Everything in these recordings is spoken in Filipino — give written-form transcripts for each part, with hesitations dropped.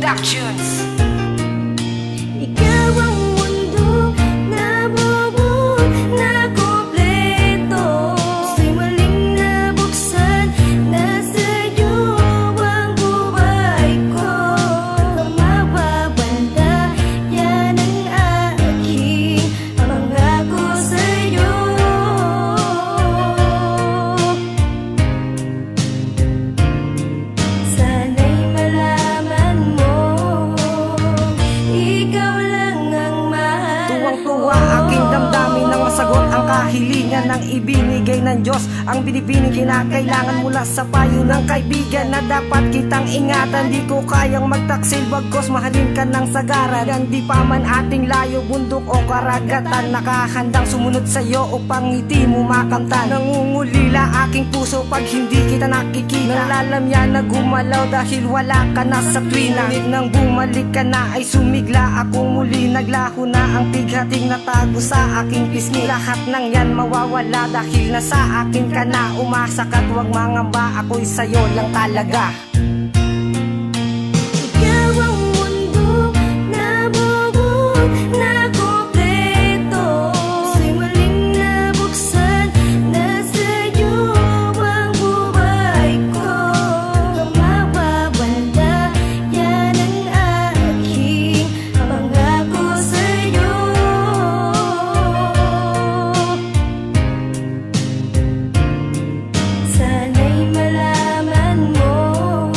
Productions. Ikaw ang mundo na buo na kompleto. Sa'y muling nabuksan na sa'yo ang buhay ko. Mapapanda, yan ang aking pangako sa'yo. Sana'y malaman mo, ikaw lang ang mahal ko. Tuwang-tuwa aking damdamin nang masagot ang kahilingan ng ibinigay ng Diyos. Ang binibining kinakailangan mula sa payo ng kaibigan na dapat kitang ingatan. Di ko kayang magtaksil bagkos mahalin ka ng sagaran. Di pa man ating layo, bundok o karagatan, nakahandang sumunod sa'yo upang ngiti mo makamtan. Nangungulila aking puso pag hindi kita nakikita. Nalalamya na gumalaw dahil wala ka na sa tuwina. Ngunit nang bumalik ka na ay sumigla ako muli. Naglaho na ang tighating natago sa aking pisngi. Lahat ng yan mawawala dahil nasa akin ka na. Umasa ka't huwag mangamba, ako'y sa'yo lang talaga. Ikaw ang mundo na buo na kompleto. Sa'y muling nabuksan na sa'yo ang buhay ko. Mapapanda, yan ang aking pangako sa'yo. Sana'y malaman mo,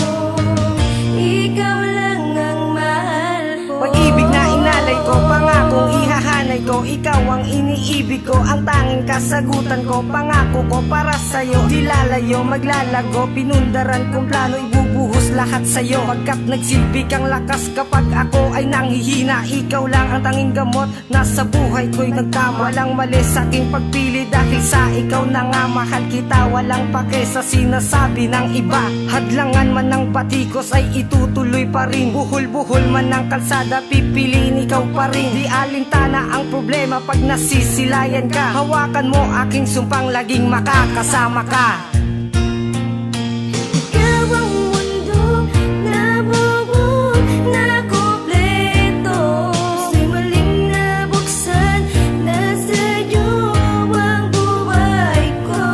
ikaw lang ang mahal ko. Pag-ibig na inalay ko, pangakong ihahanay ko. Ikaw ang iniibig ko, ang tanging kasagutan ko. Pangako ko para sa'yo, di lalayo, maglalago. Pinundaran kong plano, ibubuhos lahat sa'yo. Pagkat nagsilbi kang lakas kapag ako ay nanghihina. Ikaw lang ang tanging gamot, nasa buhay ko'y nagtama. Walang mali sa aking pagpili dahil sa ikaw na nga mahal kita. Walang pake sa sinasabi ng iba. Hadlangan man ng patikos ay itutuloy pa rin. Buhol-buhol man ng kalsada, pipiliin ikaw pa rin. Di alintana ang problema pag nasisilayan ka. Hawakan mo aking sumpang laging makakasama ka. Ikaw ang mundo na buo na kompleto. Sa'y muling nabuksan na sa'yo ang buhay ko.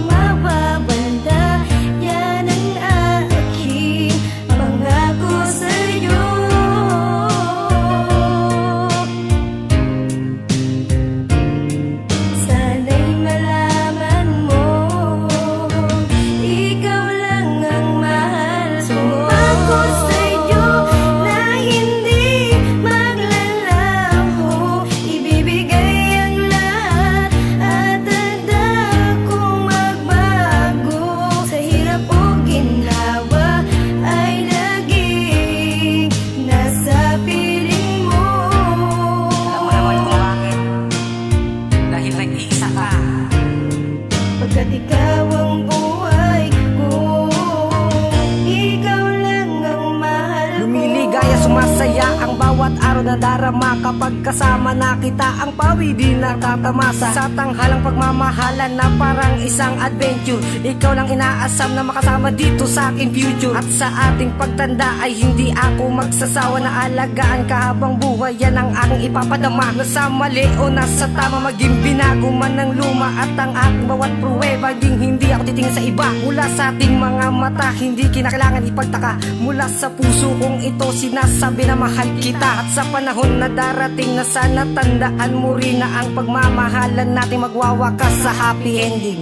Mapapanda, yan ang aking pangako sa'yo. Sana'y malaman mo, ikaw lang ang mahal ko. Ako sa'yo na hindi maglalaho. Ibibigay ang lahat at handa kong magbago. Sa hirap o ginhawa ay laging nasa piling mo. Alam mo naman kung bakit? Dahil nag-iisa ka. Pagkat ikaw ang buhay ko, ikaw lang ang mahal ko. Lumiligaya, sumasaya ang bawat araw na darama. Kapag kasama na kita, ang pawi di natatamasa. Sa tanghalang pagmamahalan na parang isang adventure. Ikaw lang inaasam na makasama dito sa aking future. At sa ating pagtanda ay hindi ako magsasawa na alagaan ka habang buhay. Yan ang aking ipapadama. Nasa mali o nasa tama, maging binago man ng luma. At ang aking bawat pruweba, hindi ako titingin sa iba. Mula sa ating mga mata, hindi kinakailangan ipagtaka. Mula sa puso kong ito, sinasabi na mahal kita. At sa panahon na darating na sana tandaan mo rin na ang pagmamahalan natin magwawakas sa happy ending.